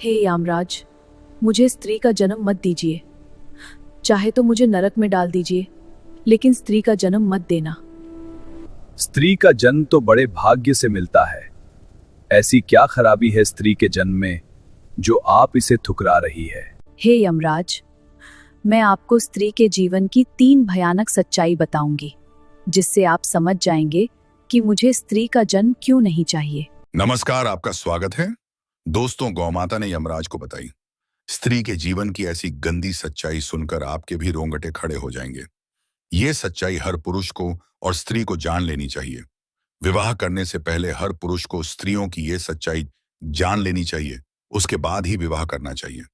हे यमराज, मुझे स्त्री का जन्म मत दीजिए। चाहे तो मुझे नरक में डाल दीजिए, लेकिन स्त्री का जन्म मत देना। स्त्री का जन्म तो बड़े भाग्य से मिलता है। ऐसी क्या खराबी है स्त्री के जन्म में जो आप इसे ठुकरा रही है? हे यमराज, मैं आपको स्त्री के जीवन की 3 भयानक सच्चाई बताऊंगी, जिससे आप समझ जाएंगे कि मुझे स्त्री का जन्म क्यों नहीं चाहिए। नमस्कार, आपका स्वागत है। दोस्तों, गौमाता ने यमराज को बताई स्त्री के जीवन की ऐसी गंदी सच्चाई सुनकर आपके भी रोंगटे खड़े हो जाएंगे। ये सच्चाई हर पुरुष को और स्त्री को जान लेनी चाहिए। विवाह करने से पहले हर पुरुष को स्त्रियों की ये सच्चाई जान लेनी चाहिए, उसके बाद ही विवाह करना चाहिए।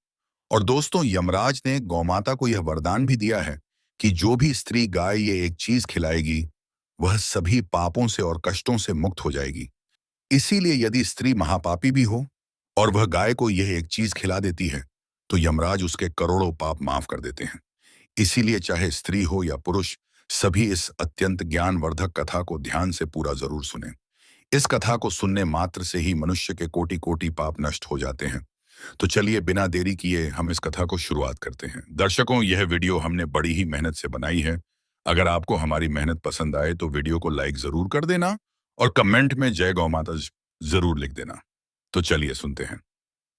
और दोस्तों, यमराज ने गौमाता को यह वरदान भी दिया है कि जो भी स्त्री गाय ये एक चीज खिलाएगी, वह सभी पापों से और कष्टों से मुक्त हो जाएगी। इसीलिए यदि स्त्री महापापी भी हो और वह गाय को यह एक चीज खिला देती है, तो यमराज उसके करोड़ों पाप माफ कर देते हैं। इसीलिए चाहे स्त्री हो या पुरुष, सभी इस अत्यंत ज्ञानवर्धक कथा को ध्यान से पूरा जरूर सुने। इस कथा को सुनने मात्र से ही मनुष्य के कोटि कोटि पाप नष्ट हो जाते हैं। तो चलिए बिना देरी किए हम इस कथा को शुरुआत करते हैं। दर्शकों, यह वीडियो हमने बड़ी ही मेहनत से बनाई है। अगर आपको हमारी मेहनत पसंद आए तो वीडियो को लाइक जरूर कर देना और कमेंट में जय गौ माता जरूर लिख देना। तो चलिए सुनते हैं।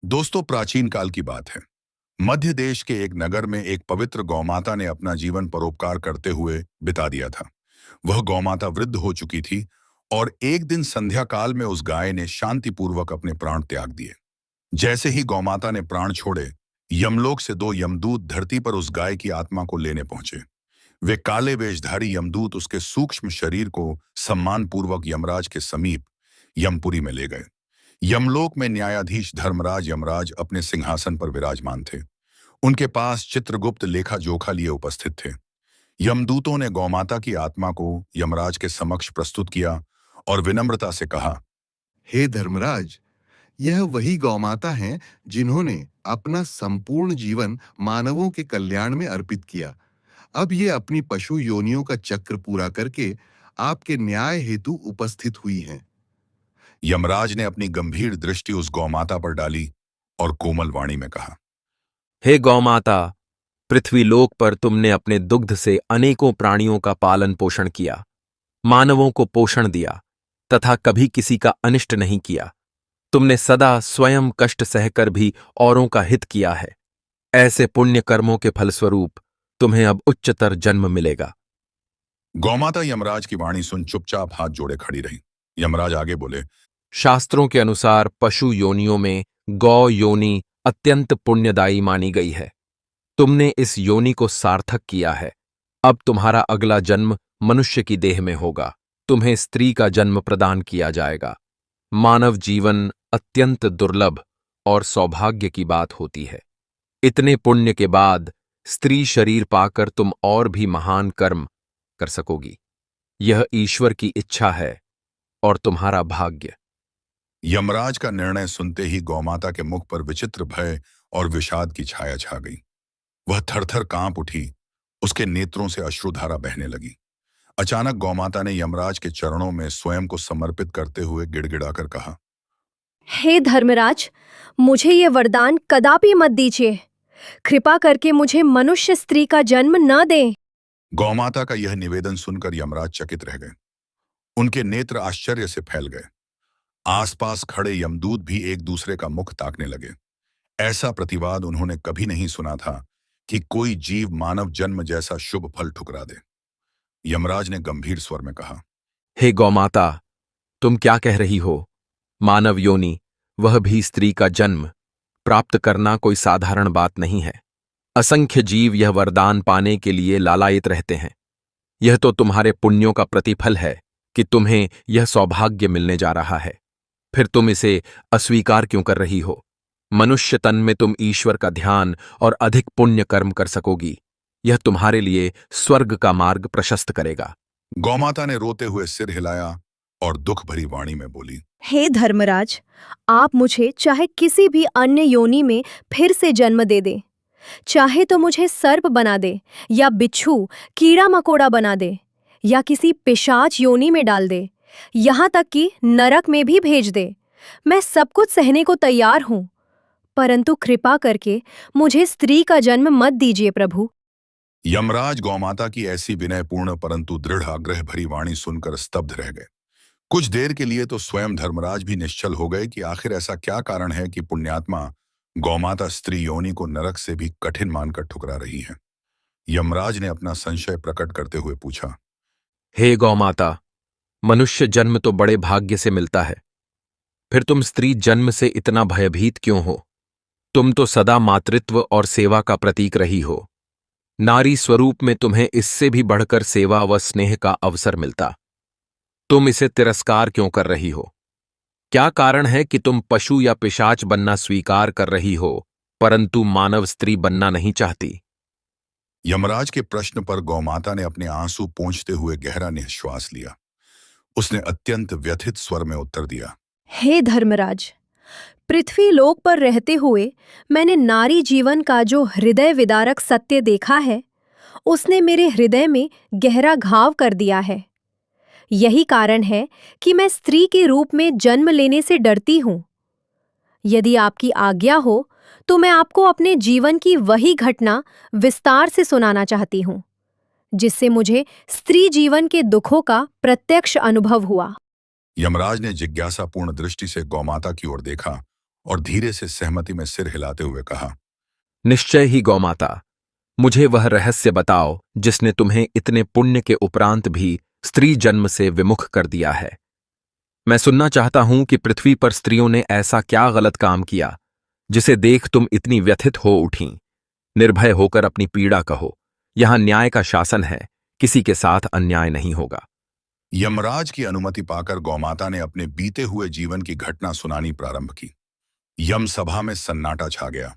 दोस्तों, प्राचीन काल की बात है। मध्य देश के एक नगर में एक पवित्र गौमाता ने अपना जीवन परोपकार करते हुए बिता दिया था। वह गौमाता वृद्ध हो चुकी थी और एक दिन संध्या काल में उस गाय ने शांतिपूर्वक अपने प्राण त्याग दिए। जैसे ही गौमाता ने प्राण छोड़े, यमलोक से 2 यमदूत धरती पर उस गाय की आत्मा को लेने पहुंचे। वे काले वेशधारी यमदूत उसके सूक्ष्म शरीर को सम्मानपूर्वक यमराज के समीप यमपुरी में ले गए। यमलोक में न्यायाधीश धर्मराज यमराज अपने सिंहासन पर विराजमान थे। उनके पास चित्रगुप्त लेखा जोखा लिए उपस्थित थे। यमदूतों ने गौमाता की आत्मा को यमराज के समक्ष प्रस्तुत किया और विनम्रता से कहा, हे धर्मराज, यह वही गौमाता हैं जिन्होंने अपना संपूर्ण जीवन मानवों के कल्याण में अर्पित किया। अब ये अपनी पशु योनियों का चक्र पूरा करके आपके न्याय हेतु उपस्थित हुई हैं। यमराज ने अपनी गंभीर दृष्टि उस गौमाता पर डाली और कोमल वाणी में कहा, हे गौमाता, पृथ्वीलोक पर तुमने अपने दुग्ध से अनेकों प्राणियों का पालन पोषण किया, मानवों को पोषण दिया तथा कभी किसी का अनिष्ट नहीं किया। तुमने सदा स्वयं कष्ट सहकर भी औरों का हित किया है। ऐसे पुण्य कर्मों के फलस्वरूप तुम्हें अब उच्चतर जन्म मिलेगा। गौमाता यमराज की वाणी सुन चुपचाप हाथ जोड़े खड़ी रही। यमराज आगे बोले, शास्त्रों के अनुसार पशु योनियों में गौ योनि अत्यंत पुण्यदायी मानी गई है। तुमने इस योनि को सार्थक किया है। अब तुम्हारा अगला जन्म मनुष्य की देह में होगा। तुम्हें स्त्री का जन्म प्रदान किया जाएगा। मानव जीवन अत्यंत दुर्लभ और सौभाग्य की बात होती है। इतने पुण्य के बाद स्त्री शरीर पाकर तुम और भी महान कर्म कर सकोगी। यह ईश्वर की इच्छा है और तुम्हारा भाग्य। यमराज का निर्णय सुनते ही गौमाता के मुख पर विचित्र भय और विषाद की छाया छा गई। वह थरथर कांप उठी। उसके नेत्रों से अश्रुधारा बहने लगी। अचानक गौमाता ने यमराज के चरणों में स्वयं को समर्पित करते हुए गिड़गिड़ाकर कहा, हे धर्मराज, मुझे ये वरदान कदापि मत दीजिए। कृपा करके मुझे मनुष्य स्त्री का जन्म न दें। गौमाता का यह निवेदन सुनकर यमराज चकित रह गए। उनके नेत्र आश्चर्य से फैल गए। आसपास खड़े यमदूत भी एक दूसरे का मुख ताकने लगे। ऐसा प्रतिवाद उन्होंने कभी नहीं सुना था कि कोई जीव मानव जन्म जैसा शुभ फल ठुकरा दे। यमराज ने गंभीर स्वर में कहा, हे गौमाता, तुम क्या कह रही हो? मानव योनि, वह भी स्त्री का जन्म प्राप्त करना कोई साधारण बात नहीं है। असंख्य जीव यह वरदान पाने के लिए लालायित रहते हैं। यह तो तुम्हारे पुण्यों का प्रतिफल है कि तुम्हें यह सौभाग्य मिलने जा रहा है। फिर तुम इसे अस्वीकार क्यों कर रही हो? मनुष्य तन में तुम ईश्वर का ध्यान और अधिक पुण्य कर्म कर सकोगी। यह तुम्हारे लिए स्वर्ग का मार्ग प्रशस्त करेगा। गौमाता ने रोते हुए सिर हिलाया और दुख भरी वाणी में बोली, हे धर्मराज, आप मुझे चाहे किसी भी अन्य योनि में फिर से जन्म दे दे। चाहे तो मुझे सर्प बना दे या बिच्छू कीड़ा मकोड़ा बना दे या किसी पिशाच योनि में डाल दे, यहाँ तक कि नरक में भी भेज दे। मैं सब कुछ सहने को तैयार हूँ, परंतु कृपा करके मुझे स्त्री का जन्म मत दीजिए प्रभु। यमराज गौमाता की ऐसी विनयपूर्ण परंतु दृढ़ आग्रह भरी वाणी सुनकर स्तब्ध रह गए। कुछ देर के लिए तो स्वयं धर्मराज भी निश्चल हो गए कि आखिर ऐसा क्या कारण है कि पुण्यात्मा गौमाता स्त्री योनि को नरक से भी कठिन मानकर ठुकरा रही है। यमराज ने अपना संशय प्रकट करते हुए पूछा, हे गौमाता, मनुष्य जन्म तो बड़े भाग्य से मिलता है, फिर तुम स्त्री जन्म से इतना भयभीत क्यों हो? तुम तो सदा मातृत्व और सेवा का प्रतीक रही हो। नारी स्वरूप में तुम्हें इससे भी बढ़कर सेवा व स्नेह का अवसर मिलता। तुम इसे तिरस्कार क्यों कर रही हो? क्या कारण है कि तुम पशु या पिशाच बनना स्वीकार कर रही हो, परंतु मानव स्त्री बनना नहीं चाहती? यमराज के प्रश्न पर गौमाता ने अपने आंसू पोंछते हुए गहरा निश्वास लिया। उसने अत्यंत व्यथित स्वर में उत्तर दिया, हे धर्मराज, पृथ्वी लोक पर रहते हुए मैंने नारी जीवन का जो हृदय विदारक सत्य देखा है, उसने मेरे हृदय में गहरा घाव कर दिया है। यही कारण है कि मैं स्त्री के रूप में जन्म लेने से डरती हूँ। यदि आपकी आज्ञा हो तो मैं आपको अपने जीवन की वही घटना विस्तार से सुनाना चाहती हूँ, जिससे मुझे स्त्री जीवन के दुखों का प्रत्यक्ष अनुभव हुआ। यमराज ने जिज्ञासापूर्ण दृष्टि से गौमाता की ओर देखा और धीरे से सहमति में सिर हिलाते हुए कहा, निश्चय ही गौमाता, मुझे वह रहस्य बताओ जिसने तुम्हें इतने पुण्य के उपरांत भी स्त्री जन्म से विमुख कर दिया है। मैं सुनना चाहता हूं कि पृथ्वी पर स्त्रियों ने ऐसा क्या गलत काम किया जिसे देख तुम इतनी व्यथित हो उठीं। निर्भय होकर अपनी पीड़ा कहो, यहां न्याय का शासन है, किसी के साथ अन्याय नहीं होगा। यमराज की अनुमति पाकर गौमाता ने अपने बीते हुए जीवन की घटना सुनानी प्रारंभ की। यम सभा में सन्नाटा छा गया।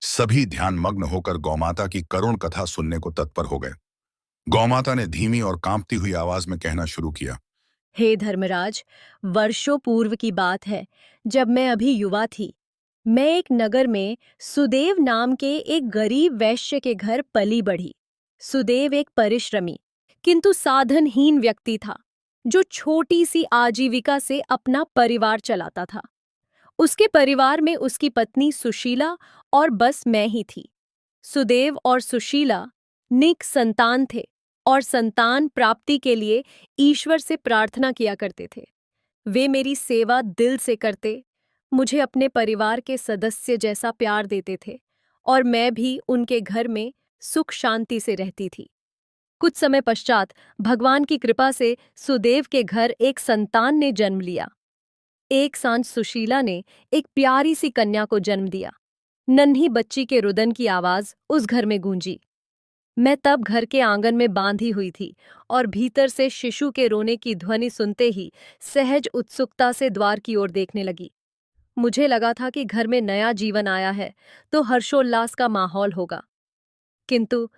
सभी ध्यानमग्न होकर गौमाता की करुण कथा सुनने को तत्पर हो गए। गौमाता ने धीमी और कांपती हुई आवाज में कहना शुरू किया, हे धर्मराज, वर्षों पूर्व की बात है, जब मैं अभी युवा थी। मैं एक नगर में सुदेव नाम के एक गरीब वैश्य के घर पली बढ़ी। सुदेव एक परिश्रमी किंतु साधनहीन व्यक्ति था, जो छोटी सी आजीविका से अपना परिवार चलाता था। उसके परिवार में उसकी पत्नी सुशीला और बस मैं ही थी। सुदेव और सुशीला निक संतान थे और संतान प्राप्ति के लिए ईश्वर से प्रार्थना किया करते थे। वे मेरी सेवा दिल से करते, मुझे अपने परिवार के सदस्य जैसा प्यार देते थे और मैं भी उनके घर में सुख शांति से रहती थी। कुछ समय पश्चात भगवान की कृपा से सुदेव के घर एक संतान ने जन्म लिया। एक सांझ सुशीला ने एक प्यारी सी कन्या को जन्म दिया। नन्ही बच्ची के रुदन की आवाज उस घर में गूंजी। मैं तब घर के आंगन में बांधी हुई थी और भीतर से शिशु के रोने की ध्वनि सुनते ही सहज उत्सुकता से द्वार की ओर देखने लगी। मुझे लगा था कि घर में नया जीवन आया है तो हर्षोल्लास का माहौल होगा। किंतु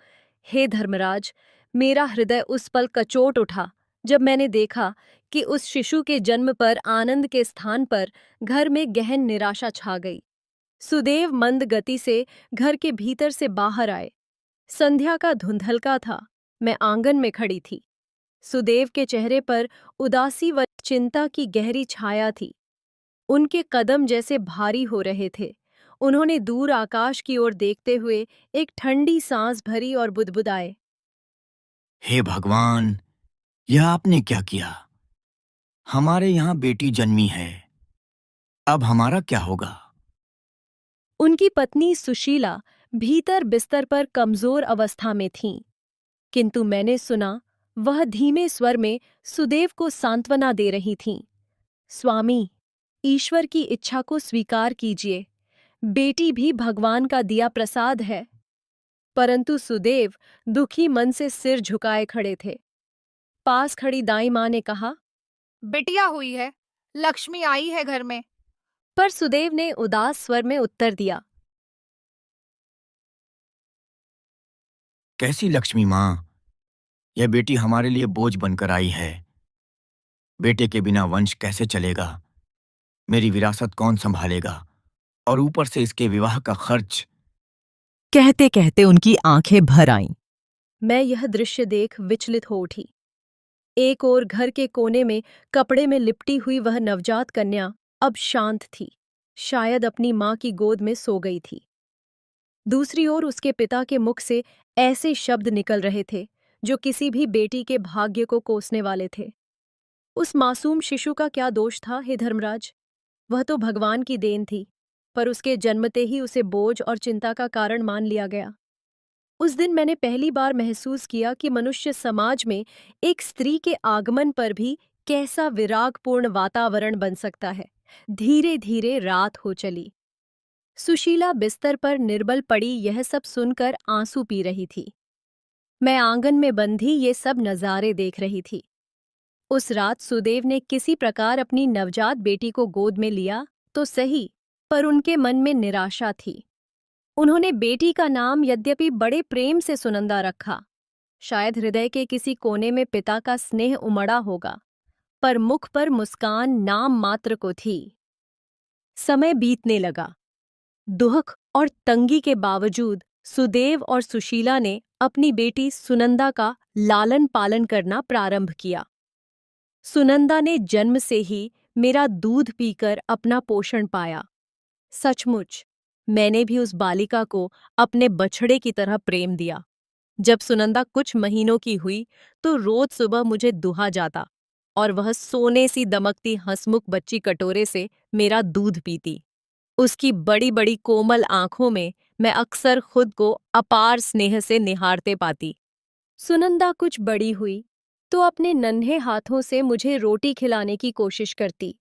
हे धर्मराज, मेरा हृदय उस पल कचोट उठा जब मैंने देखा कि उस शिशु के जन्म पर आनंद के स्थान पर घर में गहन निराशा छा गई। सुदेव मंद गति से घर के भीतर से बाहर आए। संध्या का धुंधलका था। मैं आंगन में खड़ी थी। सुदेव के चेहरे पर उदासी व चिंता की गहरी छाया थी। उनके कदम जैसे भारी हो रहे थे। उन्होंने दूर आकाश की ओर देखते हुए एक ठंडी सांस भरी और बुदबुदाए, हे भगवान, यह आपने क्या किया? हमारे यहाँ बेटी जन्मी है, अब हमारा क्या होगा? उनकी पत्नी सुशीला भीतर बिस्तर पर कमजोर अवस्था में थीं, किंतु मैंने सुना वह धीमे स्वर में सुदेव को सांत्वना दे रही थीं। स्वामी, ईश्वर की इच्छा को स्वीकार कीजिए, बेटी भी भगवान का दिया प्रसाद है। परंतु सुदेव दुखी मन से सिर झुकाए खड़े थे। पास खड़ी दाई माँ ने कहा, बिटिया हुई है, लक्ष्मी आई है घर में। पर सुदेव ने उदास स्वर में उत्तर दिया, कैसी लक्ष्मी माँ? यह बेटी हमारे लिए बोझ बनकर आई है। बेटे के बिना वंश कैसे चलेगा? मेरी विरासत कौन संभालेगा? और ऊपर से इसके विवाह का खर्च। कहते कहते उनकी आंखें भर आईं। मैं यह दृश्य देख विचलित हो उठी। एक ओर घर के कोने में कपड़े में लिपटी हुई वह नवजात कन्या अब शांत थी। शायद अपनी माँ की गोद में सो गई थी। दूसरी ओर उसके पिता के मुख से ऐसे शब्द निकल रहे थे जो किसी भी बेटी के भाग्य को कोसने वाले थे। उस मासूम शिशु का क्या दोष था, हे धर्मराज? वह तो भगवान की देन थी, पर उसके जन्मते ही उसे बोझ और चिंता का कारण मान लिया गया। उस दिन मैंने पहली बार महसूस किया कि मनुष्य समाज में एक स्त्री के आगमन पर भी कैसा विरागपूर्ण वातावरण बन सकता है। धीरे धीरे रात हो चली। सुशीला बिस्तर पर निर्बल पड़ी यह सब सुनकर आंसू पी रही थी। मैं आंगन में बंधी ये सब नज़ारे देख रही थी। उस रात सुदेव ने किसी प्रकार अपनी नवजात बेटी को गोद में लिया तो सही, पर उनके मन में निराशा थी। उन्होंने बेटी का नाम यद्यपि बड़े प्रेम से सुनंदा रखा। शायद हृदय के किसी कोने में पिता का स्नेह उमड़ा होगा, पर मुख पर मुस्कान नाम मात्र को थी। समय बीतने लगा। दुख और तंगी के बावजूद सुदेव और सुशीला ने अपनी बेटी सुनंदा का लालन पालन करना प्रारंभ किया। सुनंदा ने जन्म से ही मेरा दूध पीकर अपना पोषण पाया। सचमुच मैंने भी उस बालिका को अपने बछड़े की तरह प्रेम दिया। जब सुनंदा कुछ महीनों की हुई तो रोज सुबह मुझे दुहा जाता और वह सोने सी दमकती हंसमुख बच्ची कटोरे से मेरा दूध पीती। उसकी बड़ी बड़ी कोमल आंखों में मैं अक्सर खुद को अपार स्नेह से निहारते पाती। सुनंदा कुछ बड़ी हुई तो अपने नन्हे हाथों से मुझे रोटी खिलाने की कोशिश करती।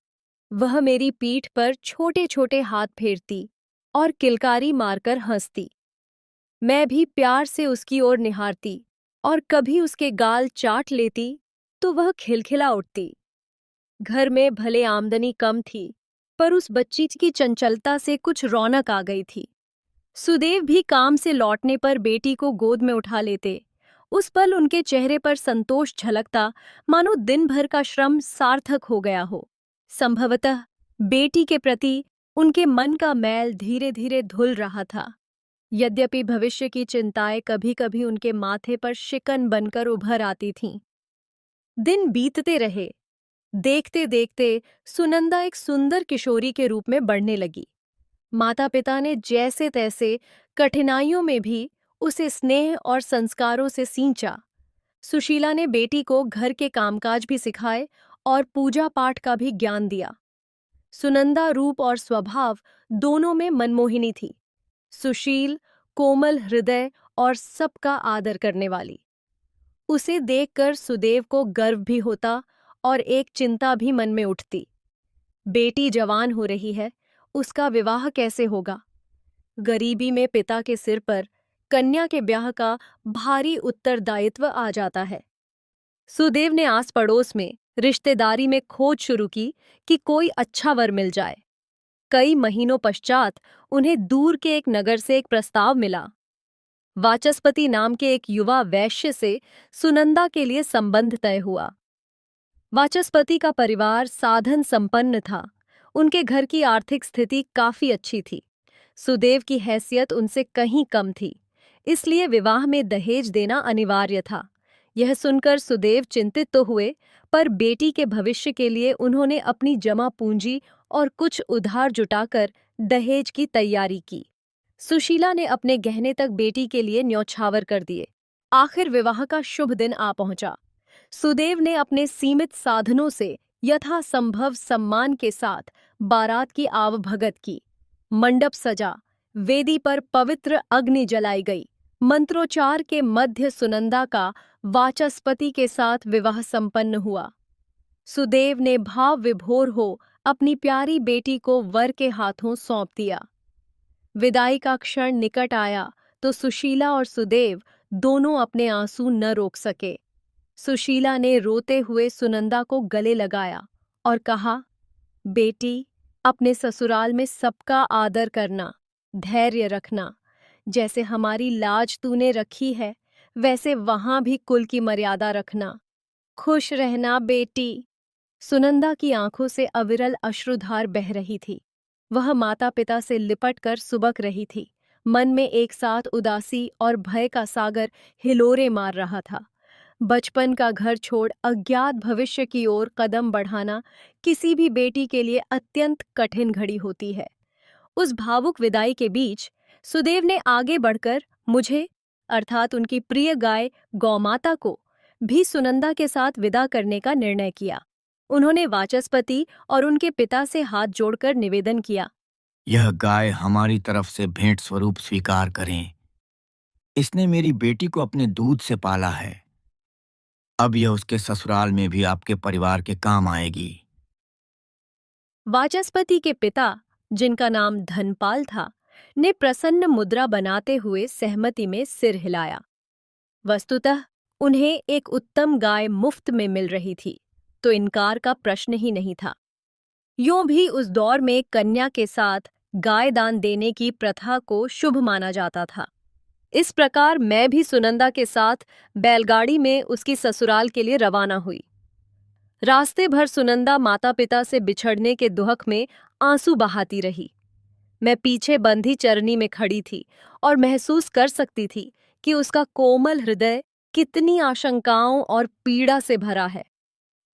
वह मेरी पीठ पर छोटे छोटे हाथ फेरती और किलकारी मारकर हंसती। मैं भी प्यार से उसकी ओर निहारती और कभी उसके गाल चाट लेती तो वह खिलखिला उठती। घर में भले आमदनी कम थी, पर उस बच्ची की चंचलता से कुछ रौनक आ गई थी। सुदेव भी काम से लौटने पर बेटी को गोद में उठा लेते। उस पल उनके चेहरे पर संतोष झलकता, मानो दिन भर का श्रम सार्थक हो गया हो। संभवतः बेटी के प्रति उनके मन का मैल धीरे धीरे धुल रहा था। यद्यपि भविष्य की चिंताएं कभी कभी उनके माथे पर शिकन बनकर उभर आती थीं। दिन बीतते रहे। देखते देखते सुनंदा एक सुंदर किशोरी के रूप में बढ़ने लगी। माता पिता ने जैसे तैसे कठिनाइयों में भी उसे स्नेह और संस्कारों से सींचा। सुशीला ने बेटी को घर के कामकाज भी सिखाए और पूजा पाठ का भी ज्ञान दिया। सुनंदा रूप और स्वभाव दोनों में मनमोहिनी थी। सुशील, कोमल हृदय और सबका आदर करने वाली। उसे देखकर सुदेव को गर्व भी होता और एक चिंता भी मन में उठती। बेटी जवान हो रही है, उसका विवाह कैसे होगा? गरीबी में पिता के सिर पर कन्या के ब्याह का भारी उत्तरदायित्व आ जाता है। सुदेव ने आस पड़ोस में रिश्तेदारी में खोज शुरू की कि कोई अच्छा वर मिल जाए। कई महीनों पश्चात उन्हें दूर के एक नगर से एक प्रस्ताव मिला। वाचस्पति नाम के एक युवा वैश्य से सुनंदा के लिए संबंध तय हुआ। वाचस्पति का परिवार साधन संपन्न था। उनके घर की आर्थिक स्थिति काफी अच्छी थी। सुदेव की हैसियत उनसे कहीं कम थी, इसलिए विवाह में दहेज देना अनिवार्य था। यह सुनकर सुदेव चिंतित तो हुए, पर बेटी के भविष्य के लिए उन्होंने अपनी जमा पूंजी और कुछ उधार जुटाकर दहेज की तैयारी की। सुशीला ने अपने गहने तक बेटी के लिए न्यौछावर कर दिए। आखिर विवाह का शुभ दिन आ पहुंचा। सुदेव ने अपने सीमित साधनों से यथासंभव सम्मान के साथ बारात की आवभगत की। मंडप सजा, वेदी पर पवित्र अग्नि जलाई गई। मंत्रोच्चार के मध्य सुनंदा का वाचस्पति के साथ विवाह संपन्न हुआ। सुदेव ने भाव विभोर हो अपनी प्यारी बेटी को वर के हाथों सौंप दिया। विदाई का क्षण निकट आया तो सुशीला और सुदेव दोनों अपने आंसू न रोक सके। सुशीला ने रोते हुए सुनंदा को गले लगाया और कहा, बेटी, अपने ससुराल में सबका आदर करना, धैर्य रखना। जैसे हमारी लाज तूने रखी है, वैसे वहां भी कुल की मर्यादा रखना। खुश रहना बेटी। सुनंदा की आंखों से अविरल अश्रुधार बह रही थी। वह माता पिता से लिपट कर सुबक रही थी। मन में एक साथ उदासी और भय का सागर हिलोरे मार रहा था। बचपन का घर छोड़ अज्ञात भविष्य की ओर कदम बढ़ाना किसी भी बेटी के लिए अत्यंत कठिन घड़ी होती है। उस भावुक विदाई के बीच सुदेव ने आगे बढ़कर मुझे अर्थात उनकी प्रिय गाय गौमाता को भी सुनंदा के साथ विदा करने का निर्णय किया। उन्होंने वाचस्पति और उनके पिता से हाथ जोड़कर निवेदन किया, यह गाय हमारी तरफ से भेंट स्वरूप स्वीकार करें। इसने मेरी बेटी को अपने दूध से पाला है। अब यह उसके ससुराल में भी आपके परिवार के काम आएगी। वाचस्पति के पिता, जिनका नाम धनपाल था, ने प्रसन्न मुद्रा बनाते हुए सहमति में सिर हिलाया। वस्तुतः उन्हें एक उत्तम गाय मुफ्त में मिल रही थी, तो इनकार का प्रश्न ही नहीं था। यूं भी उस दौर में कन्या के साथ गाय दान देने की प्रथा को शुभ माना जाता था। इस प्रकार मैं भी सुनंदा के साथ बैलगाड़ी में उसकी ससुराल के लिए रवाना हुई। रास्ते भर सुनंदा माता पिता से बिछड़ने के दुहक में आंसू बहाती रही। मैं पीछे बंधी चरनी में खड़ी थी और महसूस कर सकती थी कि उसका कोमल हृदय कितनी आशंकाओं और पीड़ा से भरा है।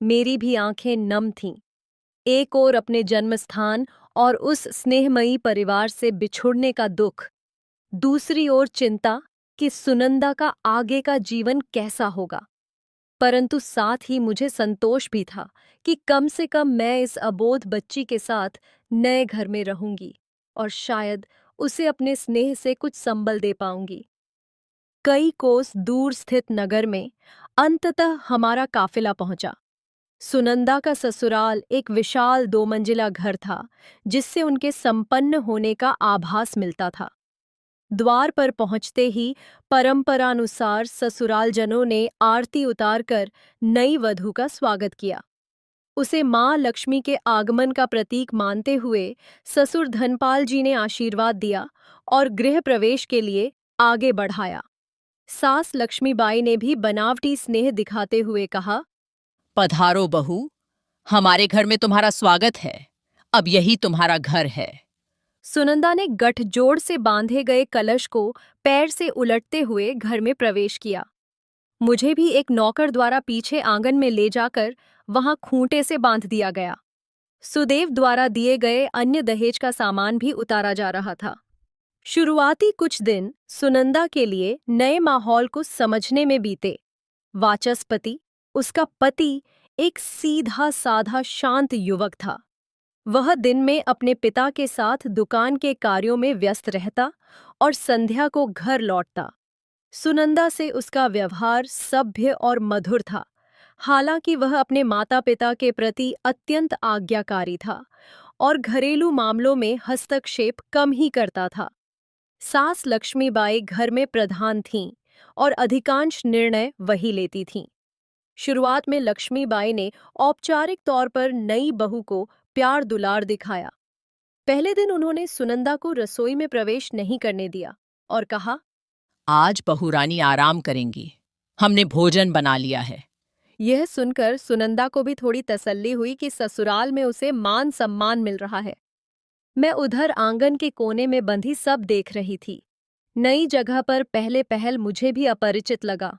मेरी भी आंखें नम थीं। एक ओर अपने जन्मस्थान और उस स्नेहमयी परिवार से बिछुड़ने का दुख, दूसरी ओर चिंता कि सुनंदा का आगे का जीवन कैसा होगा। परंतु साथ ही मुझे संतोष भी था कि कम से कम मैं इस अबोध बच्ची के साथ नए घर में रहूंगी और शायद उसे अपने स्नेह से कुछ संबल दे पाऊंगी। कई कोस दूर स्थित नगर में अंततः हमारा काफिला पहुंचा। सुनंदा का ससुराल एक विशाल 2 मंजिला घर था, जिससे उनके संपन्न होने का आभास मिलता था। द्वार पर पहुंचते ही परंपरानुसार ससुरालजनों ने आरती उतारकर नई वधू का स्वागत किया। उसे मां लक्ष्मी के आगमन का प्रतीक मानते हुए ससुर धनपाल जी ने आशीर्वाद दिया और गृह प्रवेश के लिए आगे बढ़ाया। सास लक्ष्मीबाई ने भी बनावटी स्नेह दिखाते हुए कहा, पधारो बहू, हमारे घर में तुम्हारा स्वागत है। अब यही तुम्हारा घर है। सुनंदा ने गठजोड़ से बांधे गए कलश को पैर से उलटते हुए घर में प्रवेश किया। मुझे भी एक नौकर द्वारा पीछे आंगन में ले जाकर वहां खूंटे से बांध दिया गया। सुदेव द्वारा दिए गए अन्य दहेज का सामान भी उतारा जा रहा था। शुरुआती कुछ दिन सुनंदा के लिए नए माहौल को समझने में बीते। वाचस्पति, उसका पति, एक सीधा साधा शांत युवक था। वह दिन में अपने पिता के साथ दुकान के कार्यों में व्यस्त रहता और संध्या को घर लौटता। सुनंदा से उसका व्यवहार सभ्य और मधुर था, हालांकि वह अपने माता पिता के प्रति अत्यंत आज्ञाकारी था और घरेलू मामलों में हस्तक्षेप कम ही करता था। सास लक्ष्मीबाई घर में प्रधान थीं और अधिकांश निर्णय वही लेती थीं। शुरुआत में लक्ष्मीबाई ने औपचारिक तौर पर नई बहू को प्यार दुलार दिखाया। पहले दिन उन्होंने सुनंदा को रसोई में प्रवेश नहीं करने दिया और कहा, आज बहू रानी आराम करेंगी, हमने भोजन बना लिया है। यह सुनकर सुनंदा को भी थोड़ी तसल्ली हुई कि ससुराल में उसे मान सम्मान मिल रहा है। मैं उधर आंगन के कोने में बंधी सब देख रही थी। नई जगह पर पहले पहल मुझे भी अपरिचित लगा,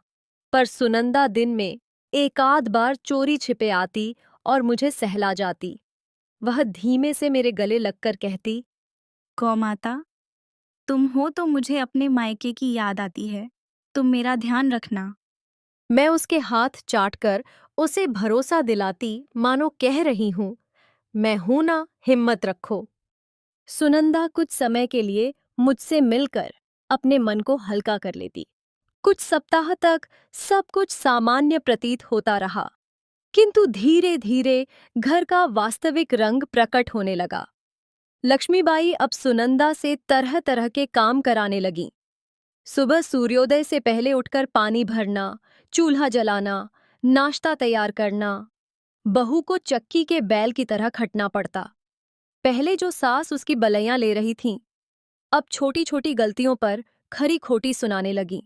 पर सुनंदा दिन में एकाध बार चोरी छिपे आती और मुझे सहला जाती। वह धीमे से मेरे गले लगकर कहती, गौमाता, तुम हो तो मुझे अपने मायके की याद आती है, तुम मेरा ध्यान रखना। मैं उसके हाथ चाटकर उसे भरोसा दिलाती, मानो कह रही हूं, मैं हूं ना, हिम्मत रखो। सुनंदा कुछ समय के लिए मुझसे मिलकर अपने मन को हल्का कर लेती। कुछ सप्ताह तक सब कुछ सामान्य प्रतीत होता रहा, किंतु धीरे धीरे घर का वास्तविक रंग प्रकट होने लगा। लक्ष्मीबाई अब सुनंदा से तरह तरह के काम कराने लगीं। सुबह सूर्योदय से पहले उठकर पानी भरना, चूल्हा जलाना, नाश्ता तैयार करना। बहू को चक्की के बैल की तरह खटना पड़ता। पहले जो सास उसकी बलैयां ले रही थीं, अब छोटी छोटी गलतियों पर खरी खोटी सुनाने लगीं।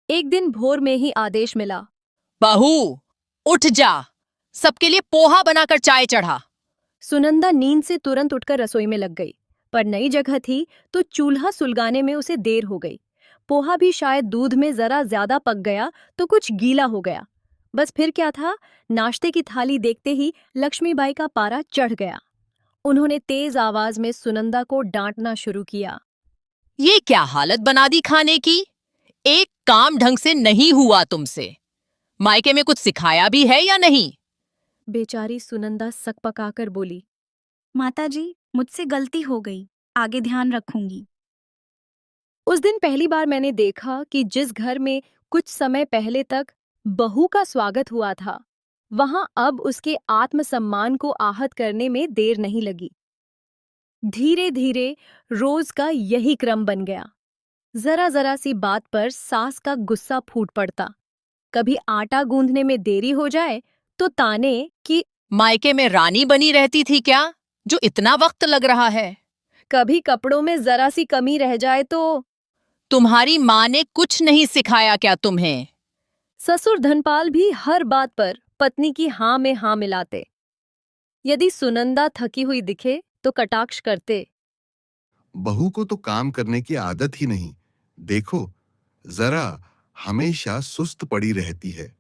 एक दिन भोर में ही आदेश मिला, बहू उठ जा, सबके लिए पोहा बनाकर चाय चढ़ा। सुनंदा नींद से तुरंत उठकर रसोई में लग गई, पर नई जगह थी तो चूल्हा सुलगाने में उसे देर हो गई। पोहा भी शायद दूध में जरा ज्यादा पक गया तो कुछ गीला हो गया। बस फिर क्या था, नाश्ते की थाली देखते ही लक्ष्मीबाई का पारा चढ़ गया। उन्होंने तेज आवाज में सुनंदा को डांटना शुरू किया। ये क्या हालत बना दी खाने की? एक काम ढंग से नहीं हुआ तुमसे। मायके में कुछ सिखाया भी है या नहीं? बेचारी सुनंदा सकपकाकर बोली। माताजी, मुझसे गलती हो गई, आगे ध्यान रखूंगी। उस दिन पहली बार मैंने देखा कि जिस घर में कुछ समय पहले तक बहू का स्वागत हुआ था, वहां अब उसके आत्मसम्मान को आहत करने में देर नहीं लगी। धीरे धीरे रोज का यही क्रम बन गया। जरा जरा सी बात पर सास का गुस्सा फूट पड़ता। कभी आटा गूंदने में देरी हो जाए तो ताने कि मायके में रानी बनी रहती थी क्या, जो इतना वक्त लग रहा है? कभी कपड़ों में जरा सी कमी रह जाए तो तुम्हारी माँ ने कुछ नहीं सिखाया क्या तुम्हें? ससुर धनपाल भी हर बात पर पत्नी की हाँ में हाँ मिलाते। यदि सुनंदा थकी हुई दिखे तो कटाक्ष करते। बहू को तो काम करने की आदत ही नहीं, देखो जरा हमेशा सुस्त पड़ी रहती है।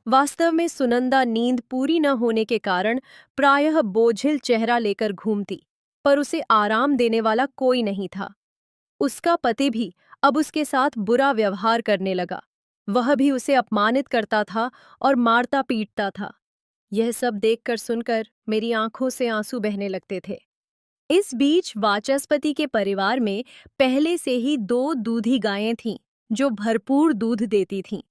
वास्तव में सुनंदा नींद पूरी न होने के कारण प्रायः बोझिल चेहरा लेकर घूमती, पर उसे आराम देने वाला कोई नहीं था। उसका पति भी अब उसके साथ बुरा व्यवहार करने लगा। वह भी उसे अपमानित करता था और मारता पीटता था। यह सब देखकर सुनकर मेरी आंखों से आंसू बहने लगते थे। इस बीच वाचस्पति के परिवार में पहले से ही 2 दूधी गायें थीं, जो भरपूर दूध देती थीं।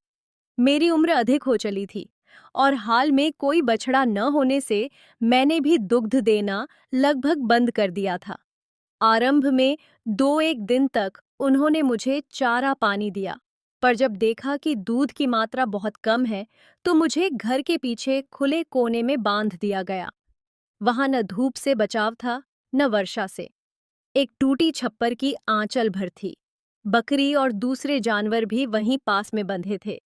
मेरी उम्र अधिक हो चली थी और हाल में कोई बछड़ा न होने से मैंने भी दुग्ध देना लगभग बंद कर दिया था। आरंभ में 2-1 दिन तक उन्होंने मुझे चारा पानी दिया, पर जब देखा कि दूध की मात्रा बहुत कम है तो मुझे घर के पीछे खुले कोने में बांध दिया गया। वहां न धूप से बचाव था न वर्षा से। एक टूटी छप्पर की आंचल भर थी। बकरी और दूसरे जानवर भी वहीं पास में बंधे थे।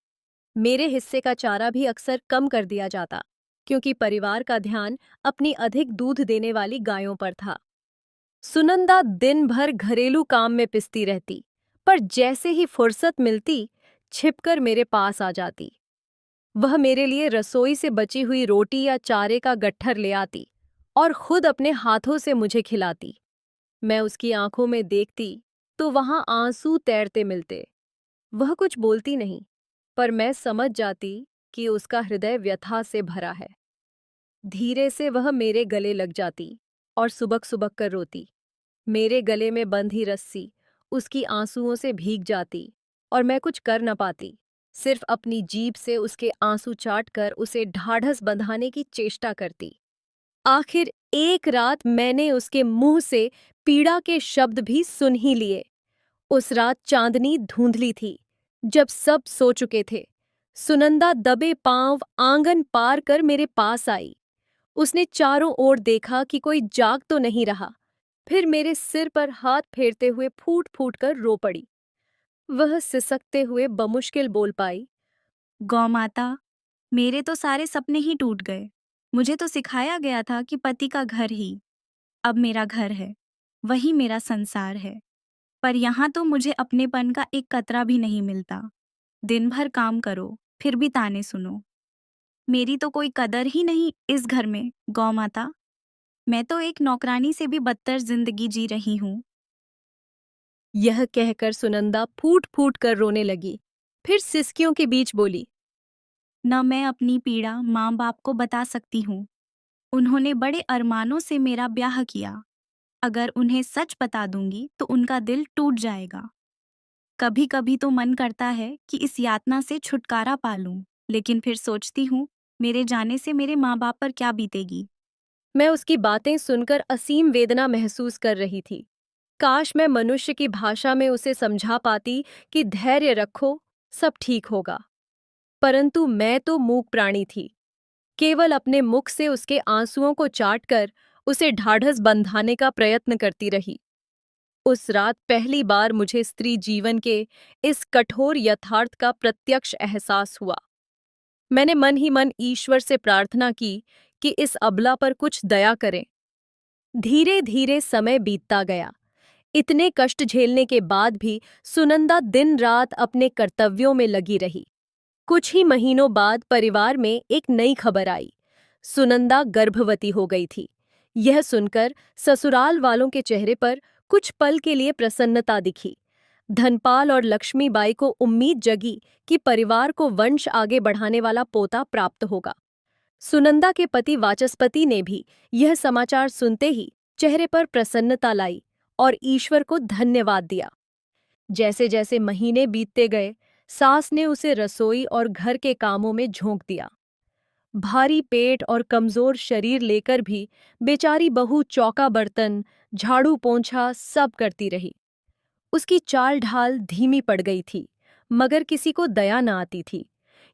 मेरे हिस्से का चारा भी अक्सर कम कर दिया जाता, क्योंकि परिवार का ध्यान अपनी अधिक दूध देने वाली गायों पर था। सुनंदा दिन भर घरेलू काम में पिसती रहती, पर जैसे ही फुर्सत मिलती छिपकर मेरे पास आ जाती। वह मेरे लिए रसोई से बची हुई रोटी या चारे का गट्ठर ले आती और खुद अपने हाथों से मुझे खिलाती। मैं उसकी आंखों में देखती तो वहां आंसू तैरते मिलते। वह कुछ बोलती नहीं, पर मैं समझ जाती कि उसका हृदय व्यथा से भरा है। धीरे से वह मेरे गले लग जाती और सुबक सुबक कर रोती। मेरे गले में बंधी रस्सी उसकी आंसुओं से भीग जाती और मैं कुछ कर न पाती, सिर्फ अपनी जीभ से उसके आंसू चाटकर उसे ढाढ़स बंधाने की चेष्टा करती। आखिर एक रात मैंने उसके मुंह से पीड़ा के शब्द भी सुन ही लिए। उस रात चांदनी धुंधली थी, जब सब सो चुके थे। सुनंदा दबे पांव आंगन पार कर मेरे पास आई। उसने चारों ओर देखा कि कोई जाग तो नहीं रहा, फिर मेरे सिर पर हाथ फेरते हुए फूट फूट कर रो पड़ी। वह सिसकते हुए बमुश्किल बोल पाई, गौमाता, मेरे तो सारे सपने ही टूट गए। मुझे तो सिखाया गया था कि पति का घर ही अब मेरा घर है, वही मेरा संसार है। पर यहाँ तो मुझे अपनेपन का एक कतरा भी नहीं मिलता। दिन भर काम करो, फिर भी ताने सुनो। मेरी तो कोई कदर ही नहीं इस घर में, गौमाता। मैं तो एक नौकरानी से भी बदतर जिंदगी जी रही हूँ। यह कहकर सुनंदा फूट फूट कर रोने लगी। फिर सिसकियों के बीच बोली, न मैं अपनी पीड़ा माँ बाप को बता सकती हूँ। उन्होंने बड़े अरमानों से मेरा ब्याह किया। अगर उन्हें सच बता दूंगी तो उनका दिल टूट जाएगा। कभी कभी तो मन करता है कि इस यातना से छुटकारा पा लूं, लेकिन फिर सोचती हूँ मेरे जाने से मेरे माँ बाप पर क्या बीतेगी। मैं उसकी बातें सुनकर असीम वेदना महसूस कर रही थी। काश मैं मनुष्य की भाषा में उसे समझा पाती कि धैर्य रखो, सब ठीक होगा। परंतु मैं तो मूक प्राणी थी। केवल अपने मुख से उसके आंसुओं को चाटकर उसे ढाढ़स बंधाने का प्रयत्न करती रही। उस रात पहली बार मुझे स्त्री जीवन के इस कठोर यथार्थ का प्रत्यक्ष एहसास हुआ। मैंने मन ही मन ईश्वर से प्रार्थना की कि इस अबला पर कुछ दया करें। धीरे धीरे समय बीतता गया। इतने कष्ट झेलने के बाद भी सुनंदा दिन रात अपने कर्तव्यों में लगी रही। कुछ ही महीनों बाद परिवार में एक नई खबर आई। सुनंदा गर्भवती हो गई थी। यह सुनकर ससुराल वालों के चेहरे पर कुछ पल के लिए प्रसन्नता दिखी। धनपाल और लक्ष्मीबाई को उम्मीद जगी कि परिवार को वंश आगे बढ़ाने वाला पोता प्राप्त होगा। सुनंदा के पति वाचस्पति ने भी यह समाचार सुनते ही चेहरे पर प्रसन्नता लाई और ईश्वर को धन्यवाद दिया। जैसे जैसे महीने बीतते गए, सास ने उसे रसोई और घर के कामों में झोंक दिया। भारी पेट और कमजोर शरीर लेकर भी बेचारी बहू चौका बर्तन, झाड़ू पोंछा सब करती रही। उसकी चाल ढाल धीमी पड़ गई थी, मगर किसी को दया न आती थी।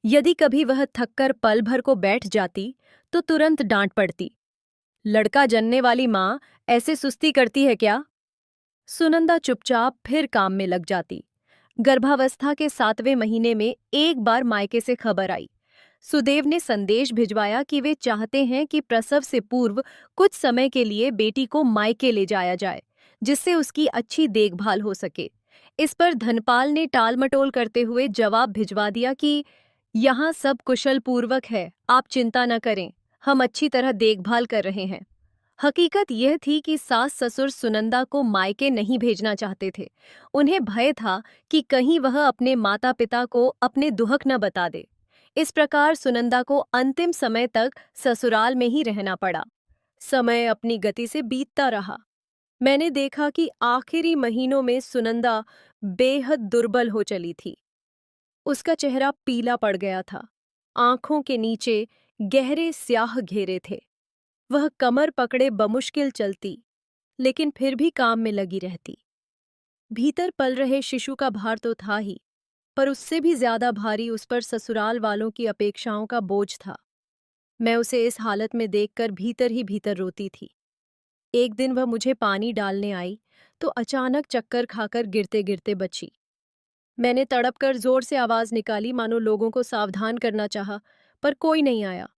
यदि कभी वह थककर पल भर को बैठ जाती तो तुरंत डांट पड़ती। लड़का जनने वाली माँ ऐसे सुस्ती करती है क्या? सुनंदा चुपचाप फिर काम में लग जाती। गर्भावस्था के 7वें महीने में एक बार मायके से खबर आई। सुदेव ने संदेश भिजवाया कि वे चाहते हैं कि प्रसव से पूर्व कुछ समय के लिए बेटी को मायके ले जाया जाए, जिससे उसकी अच्छी देखभाल हो सके। इस पर धनपाल ने टालमटोल करते हुए जवाब भिजवा दिया कि यहाँ सब कुशल पूर्वक है, आप चिंता न करें, हम अच्छी तरह देखभाल कर रहे हैं। हकीकत यह थी कि सास ससुर सुनंदा को मायके नहीं भेजना चाहते थे। उन्हें भय था कि कहीं वह अपने माता पिता को अपने दुहक न बता दे। इस प्रकार सुनंदा को अंतिम समय तक ससुराल में ही रहना पड़ा। समय अपनी गति से बीतता रहा। मैंने देखा कि आखिरी महीनों में सुनंदा बेहद दुर्बल हो चली थी। उसका चेहरा पीला पड़ गया था, आंखों के नीचे गहरे स्याह घेरे थे। वह कमर पकड़े बमुश्किल चलती, लेकिन फिर भी काम में लगी रहती। भीतर पल रहे शिशु का भार तो था ही, पर उससे भी ज्यादा भारी उस पर ससुराल वालों की अपेक्षाओं का बोझ था। मैं उसे इस हालत में देखकर भीतर ही भीतर रोती थी। एक दिन वह मुझे पानी डालने आई तो अचानक चक्कर खाकर गिरते गिरते बची। मैंने तड़प कर जोर से आवाज निकाली, मानो लोगों को सावधान करना चाहा, पर कोई नहीं आया।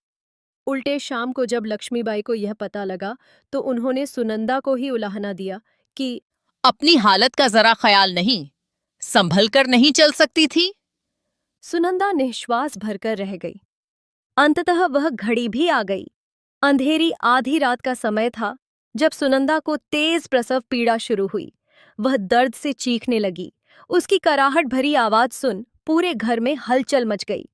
उल्टे शाम को जब लक्ष्मीबाई को यह पता लगा तो उन्होंने सुनंदा को ही उलाहना दिया कि अपनी हालत का जरा ख्याल नहीं, संभल कर नहीं चल सकती थी? सुनंदा निश्वास भरकर रह गई। अंततः वह घड़ी भी आ गई। अंधेरी आधी रात का समय था जब सुनंदा को तेज प्रसव पीड़ा शुरू हुई। वह दर्द से चीखने लगी। उसकी कराहट भरी आवाज सुन पूरे घर में हलचल मच गई।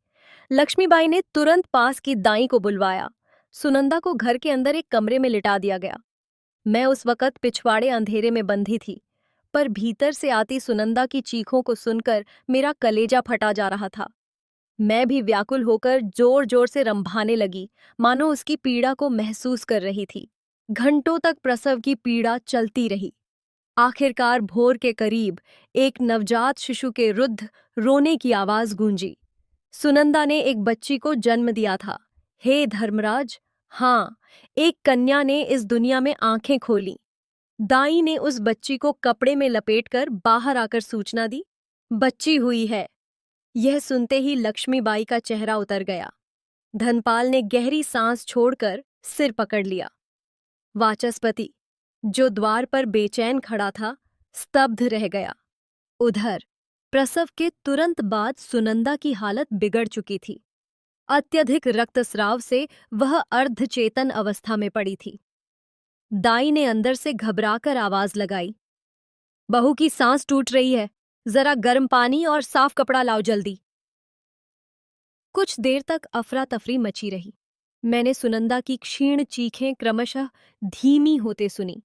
लक्ष्मीबाई ने तुरंत पास की दाई को बुलवाया। सुनंदा को घर के अंदर एक कमरे में लिटा दिया गया। मैं उस वक़्त पिछवाड़े अंधेरे में बंधी थी, पर भीतर से आती सुनंदा की चीखों को सुनकर मेरा कलेजा फटा जा रहा था। मैं भी व्याकुल होकर जोर जोर से रंभाने लगी, मानो उसकी पीड़ा को महसूस कर रही थी। घंटों तक प्रसव की पीड़ा चलती रही। आखिरकार भोर के करीब एक नवजात शिशु के रुद्ध रोने की आवाज गूंजी। सुनंदा ने एक बच्ची को जन्म दिया था। हे धर्मराज, हाँ, एक कन्या ने इस दुनिया में आंखें खोली। दाई ने उस बच्ची को कपड़े में लपेटकर बाहर आकर सूचना दी, बच्ची हुई है। यह सुनते ही लक्ष्मीबाई का चेहरा उतर गया। धनपाल ने गहरी सांस छोड़कर सिर पकड़ लिया। वाचस्पति, जो द्वार पर बेचैन खड़ा था, स्तब्ध रह गया। उधर प्रसव के तुरंत बाद सुनंदा की हालत बिगड़ चुकी थी। अत्यधिक रक्तस्राव से वह अर्धचेतन अवस्था में पड़ी थी। दाई ने अंदर से घबराकर आवाज लगाई, बहू की सांस टूट रही है, जरा गर्म पानी और साफ कपड़ा लाओ जल्दी। कुछ देर तक अफरा तफरी मची रही। मैंने सुनंदा की क्षीण चीखें क्रमशः धीमी होते सुनी।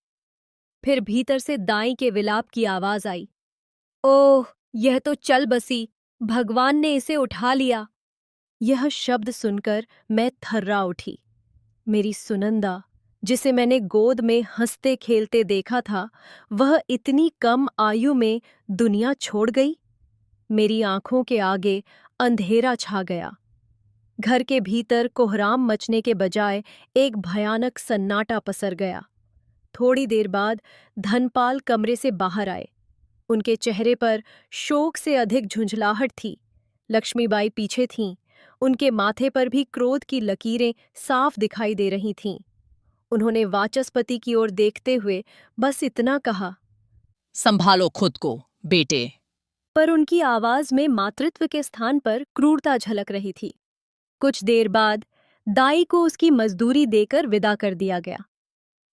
फिर भीतर से दाई के विलाप की आवाज आई, ओह, यह तो चल बसी, भगवान ने इसे उठा लिया। यह शब्द सुनकर मैं थर्रा उठी। मेरी सुनंदा, जिसे मैंने गोद में हंसते खेलते देखा था, वह इतनी कम आयु में दुनिया छोड़ गई। मेरी आंखों के आगे अंधेरा छा गया। घर के भीतर कोहराम मचने के बजाय एक भयानक सन्नाटा पसर गया। थोड़ी देर बाद धनपाल कमरे से बाहर आए। उनके चेहरे पर शोक से अधिक झुंझलाहट थी। लक्ष्मीबाई पीछे थीं। उनके माथे पर भी क्रोध की लकीरें साफ दिखाई दे रही थीं। उन्होंने वाचस्पति की ओर देखते हुए बस इतना कहा, संभालो खुद को, बेटे। पर उनकी आवाज में मातृत्व के स्थान पर क्रूरता झलक रही थी। कुछ देर बाद दाई को उसकी मजदूरी देकर विदा कर दिया गया।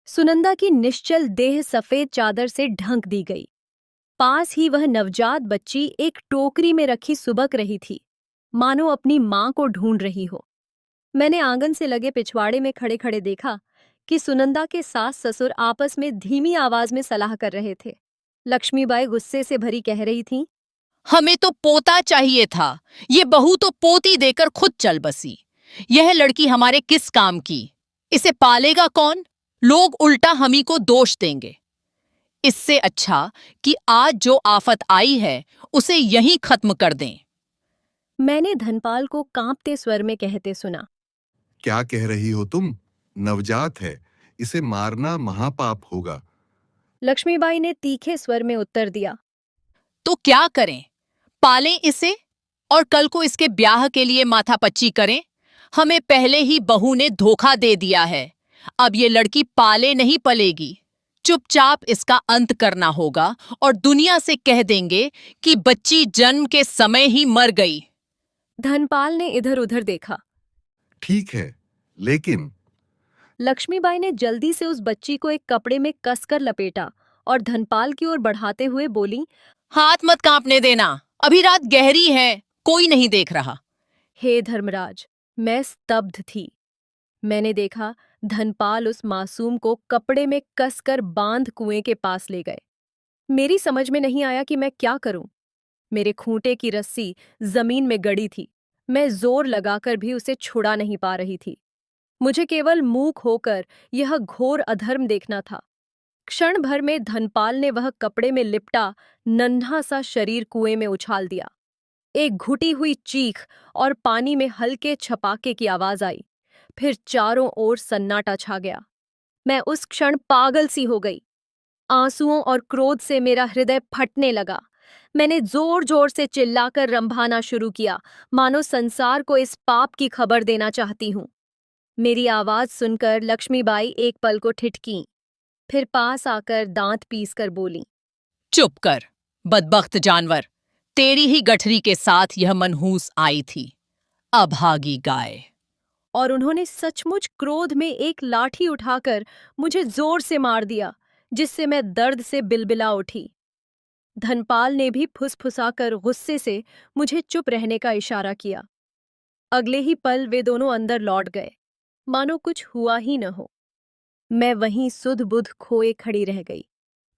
सुनंदा की निश्चल देह सफेद चादर से ढक दी गई। पास ही वह नवजात बच्ची एक टोकरी में रखी सुबक रही थी, मानो अपनी मां को ढूंढ रही हो। मैंने आंगन से लगे पिछवाड़े में खड़े खड़े देखा कि सुनंदा के सास ससुर आपस में धीमी आवाज में सलाह कर रहे थे। लक्ष्मीबाई गुस्से से भरी कह रही थीं, हमें तो पोता चाहिए था, ये बहू तो पोती देकर खुद चल बसी। यह लड़की हमारे किस काम की? इसे पालेगा कौन? लोग उल्टा हमी को दोष देंगे। इससे अच्छा कि आज जो आफत आई है उसे यहीं खत्म कर दें। मैंने धनपाल को कांपते स्वर में कहते सुना। क्या कह रही हो तुम? नवजात है, इसे मारना महापाप होगा। लक्ष्मीबाई ने तीखे स्वर में उत्तर दिया, तो क्या करें? पालें इसे और कल को इसके ब्याह के लिए माथापच्ची करें? हमें पहले ही बहू ने धोखा दे दिया है। अब ये लड़की पाले नहीं पलेगी। चुपचाप इसका अंत करना होगा और दुनिया से कह देंगे कि बच्ची जन्म के समय ही मर गई। धनपाल ने इधर उधर देखा। ठीक है, लेकिन लक्ष्मीबाई ने जल्दी से उस बच्ची को एक कपड़े में कसकर लपेटा और धनपाल की ओर बढ़ाते हुए बोली, हाथ मत कांपने देना, अभी रात गहरी है, कोई नहीं देख रहा। हे धर्मराज, मैं स्तब्ध थी। मैंने देखा धनपाल उस मासूम को कपड़े में कसकर बांध कुएं के पास ले गए। मेरी समझ में नहीं आया कि मैं क्या करूं। मेरे खूंटे की रस्सी जमीन में गड़ी थी। मैं जोर लगाकर भी उसे छुड़ा नहीं पा रही थी। मुझे केवल मूक होकर यह घोर अधर्म देखना था। क्षण भर में धनपाल ने वह कपड़े में लिपटा नन्हा सा शरीर कुएं में उछाल दिया। एक घुटी हुई चीख और पानी में हल्के छपाके की आवाज आई। फिर चारों ओर सन्नाटा छा गया। मैं उस क्षण पागल सी हो गई। आंसुओं और क्रोध से मेरा हृदय फटने लगा। मैंने जोर जोर से चिल्लाकर रंभाना शुरू किया, मानो संसार को इस पाप की खबर देना चाहती हूं। मेरी आवाज सुनकर लक्ष्मीबाई एक पल को ठिठकीं, फिर पास आकर दांत पीसकर बोली, चुप कर, बदबख्त जानवर, तेरी ही गठरी के साथ यह मनहूस आई थी, अभागी गाय। और उन्होंने सचमुच क्रोध में एक लाठी उठाकर मुझे जोर से मार दिया, जिससे मैं दर्द से बिलबिला उठी। धनपाल ने भी फुसफुसाकर गुस्से से मुझे चुप रहने का इशारा किया। अगले ही पल वे दोनों अंदर लौट गए, मानो कुछ हुआ ही न हो। मैं वहीं सुध-बुध खोए खड़ी रह गई।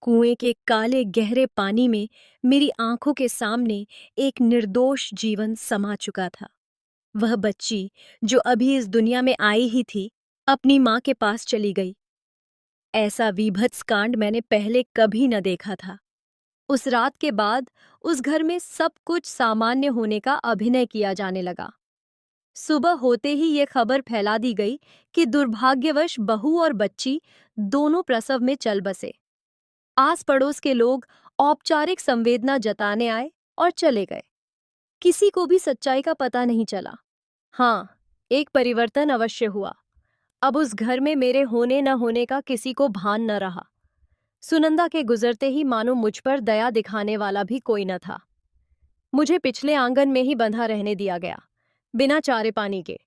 कुएं के काले गहरे पानी में मेरी आंखों के सामने एक निर्दोष जीवन समा चुका था। वह बच्ची जो अभी इस दुनिया में आई ही थी, अपनी मां के पास चली गई। ऐसा वीभत्स कांड मैंने पहले कभी न देखा था। उस रात के बाद उस घर में सब कुछ सामान्य होने का अभिनय किया जाने लगा। सुबह होते ही ये खबर फैला दी गई कि दुर्भाग्यवश बहू और बच्ची दोनों प्रसव में चल बसे। आस पड़ोस के लोग औपचारिक संवेदना जताने आए और चले गए। किसी को भी सच्चाई का पता नहीं चला। हाँ, एक परिवर्तन अवश्य हुआ। अब उस घर में मेरे होने न होने का किसी को भान न रहा। सुनंदा के गुजरते ही मानो मुझ पर दया दिखाने वाला भी कोई न था। मुझे पिछले आंगन में ही बंधा रहने दिया गया, बिना चारे पानी के।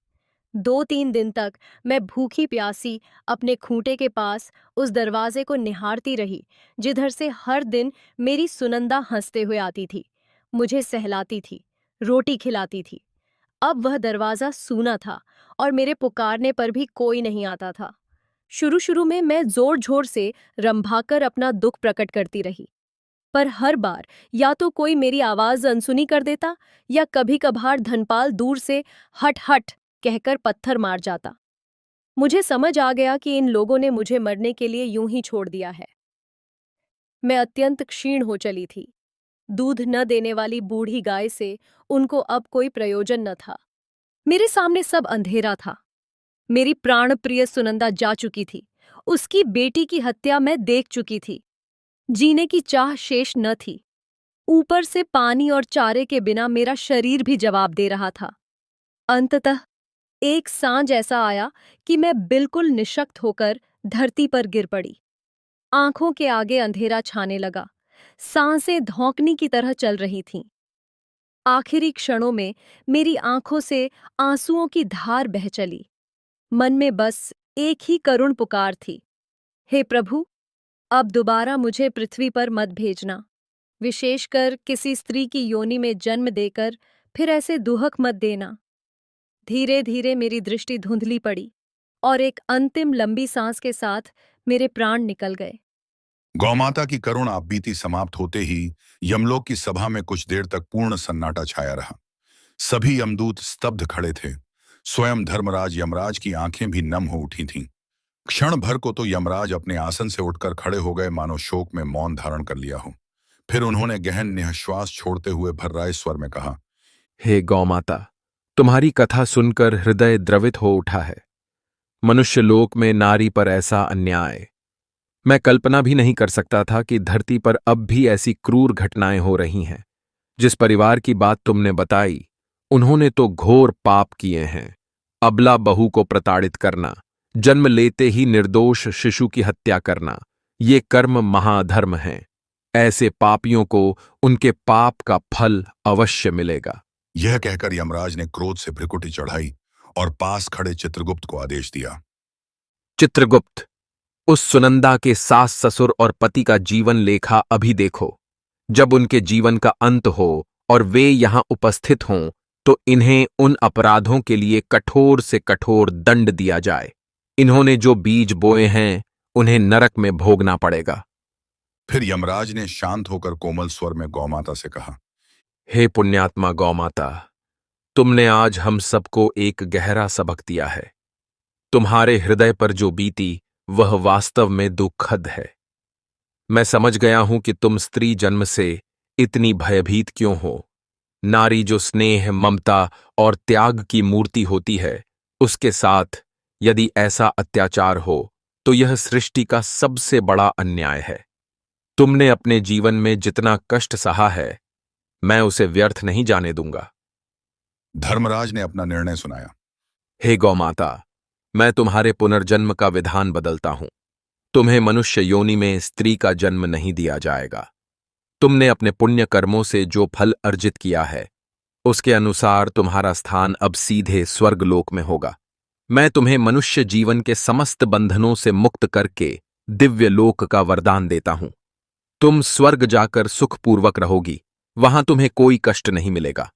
2-3 दिन तक मैं भूखी प्यासी अपने खूंटे के पास उस दरवाजे को निहारती रही, जिधर से हर दिन मेरी सुनंदा हंसते हुए आती थी, मुझे सहलाती थी, रोटी खिलाती थी। अब वह दरवाजा सूना था और मेरे पुकारने पर भी कोई नहीं आता था। शुरू शुरू में मैं जोर जोर से रंभाकर अपना दुख प्रकट करती रही, पर हर बार या तो कोई मेरी आवाज अनसुनी कर देता या कभी कभार धनपाल दूर से हट हट कहकर पत्थर मार जाता। मुझे समझ आ गया कि इन लोगों ने मुझे मरने के लिए यूं ही छोड़ दिया है। मैं अत्यंत क्षीण हो चली थी। दूध न देने वाली बूढ़ी गाय से उनको अब कोई प्रयोजन न था। मेरे सामने सब अंधेरा था। मेरी प्राण प्रिय सुनंदा जा चुकी थी। उसकी बेटी की हत्या मैं देख चुकी थी। जीने की चाह शेष न थी। ऊपर से पानी और चारे के बिना मेरा शरीर भी जवाब दे रहा था। अंततः एक सांझ ऐसा आया कि मैं बिल्कुल निशक्त होकर धरती पर गिर पड़ी। आंखों के आगे अंधेरा छाने लगा। सांसें धौंकनी की तरह चल रही थीं। आखिरी क्षणों में मेरी आंखों से आंसुओं की धार बह चली। मन में बस एक ही करुण पुकार थी, हे प्रभु, अब दोबारा मुझे पृथ्वी पर मत भेजना, विशेषकर किसी स्त्री की योनि में जन्म देकर फिर ऐसे दुहक मत देना। धीरे धीरे मेरी दृष्टि धुंधली पड़ी और एक अंतिम लंबी सांस के साथ मेरे प्राण निकल गए। गौमाता की करुण आपबीती समाप्त होते ही यमलोक की सभा में कुछ देर तक पूर्ण सन्नाटा छाया रहा। सभी यमदूत स्तब्ध खड़े थे। स्वयं धर्मराज यमराज की आंखें भी नम हो उठी थीं। क्षण भर को तो यमराज अपने आसन से उठकर खड़े हो गए, मानो शोक में मौन धारण कर लिया हो। फिर उन्होंने गहन निःश्वास छोड़ते हुए भर्राए स्वर में कहा, हे गौमाता, तुम्हारी कथा सुनकर हृदय द्रवित हो उठा है। मनुष्य लोक में नारी पर ऐसा अन्याय मैं कल्पना भी नहीं कर सकता था कि धरती पर अब भी ऐसी क्रूर घटनाएं हो रही हैं। जिस परिवार की बात तुमने बताई, उन्होंने तो घोर पाप किए हैं। अबला बहू को प्रताड़ित करना, जन्म लेते ही निर्दोष शिशु की हत्या करना, ये कर्म महाधर्म हैं। ऐसे पापियों को उनके पाप का फल अवश्य मिलेगा। यह कहकर यमराज ने क्रोध से भ्रिकुटी चढ़ाई और पास खड़े चित्रगुप्त को आदेश दिया। चित्रगुप्त, उस सुनंदा के सास ससुर और पति का जीवन लेखा अभी देखो। जब उनके जीवन का अंत हो और वे यहां उपस्थित हों, तो इन्हें उन अपराधों के लिए कठोर से कठोर दंड दिया जाए। इन्होंने जो बीज बोए हैं, उन्हें नरक में भोगना पड़ेगा। फिर यमराज ने शांत होकर कोमल स्वर में गौमाता से कहा, हे पुण्यात्मा गौमाता, तुमने आज हम सबको एक गहरा सबक दिया है। तुम्हारे हृदय पर जो बीती वह वास्तव में दुखद है। मैं समझ गया हूं कि तुम स्त्री जन्म से इतनी भयभीत क्यों हो। नारी जो स्नेह, ममता और त्याग की मूर्ति होती है, उसके साथ यदि ऐसा अत्याचार हो तो यह सृष्टि का सबसे बड़ा अन्याय है। तुमने अपने जीवन में जितना कष्ट सहा है, मैं उसे व्यर्थ नहीं जाने दूंगा। धर्मराज ने अपना निर्णय सुनाया। हे गौमाता, मैं तुम्हारे पुनर्जन्म का विधान बदलता हूं। तुम्हें मनुष्य योनि में स्त्री का जन्म नहीं दिया जाएगा। तुमने अपने पुण्य कर्मों से जो फल अर्जित किया है, उसके अनुसार तुम्हारा स्थान अब सीधे स्वर्गलोक में होगा। मैं तुम्हें मनुष्य जीवन के समस्त बंधनों से मुक्त करके दिव्य लोक का वरदान देता हूं। तुम स्वर्ग जाकर सुखपूर्वक रहोगी, वहां तुम्हें कोई कष्ट नहीं मिलेगा।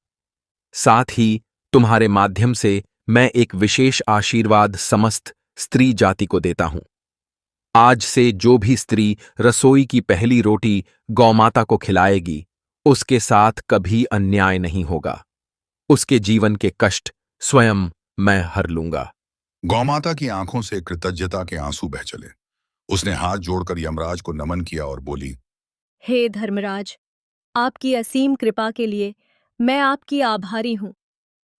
साथ ही तुम्हारे माध्यम से मैं एक विशेष आशीर्वाद समस्त स्त्री जाति को देता हूं। आज से जो भी स्त्री रसोई की पहली रोटी गौमाता को खिलाएगी, उसके साथ कभी अन्याय नहीं होगा। उसके जीवन के कष्ट स्वयं मैं हर लूंगा। गौमाता की आंखों से कृतज्ञता के आंसू बह चले। उसने हाथ जोड़कर यमराज को नमन किया और बोली, हे धर्मराज, आपकी असीम कृपा के लिए मैं आपकी आभारी हूं।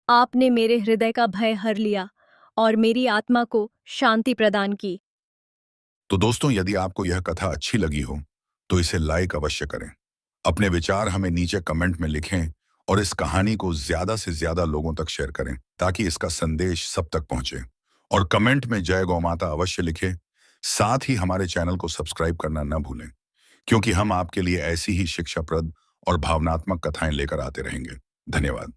आपने मेरे हृदय का भय हर लिया और मेरी आत्मा को शांति प्रदान की। तो दोस्तों, यदि आपको यह कथा अच्छी लगी हो तो इसे लाइक अवश्य करें। अपने विचार हमें नीचे कमेंट में लिखें और इस कहानी को ज्यादा से ज्यादा लोगों तक शेयर करें ताकि इसका संदेश सब तक पहुंचे। और कमेंट में जय गौमाता अवश्य लिखें। साथ ही हमारे चैनल को सब्सक्राइब करना न भूलें, क्योंकि हम आपके लिए ऐसी ही शिक्षाप्रद और भावनात्मक कथाएं लेकर आते रहेंगे। धन्यवाद।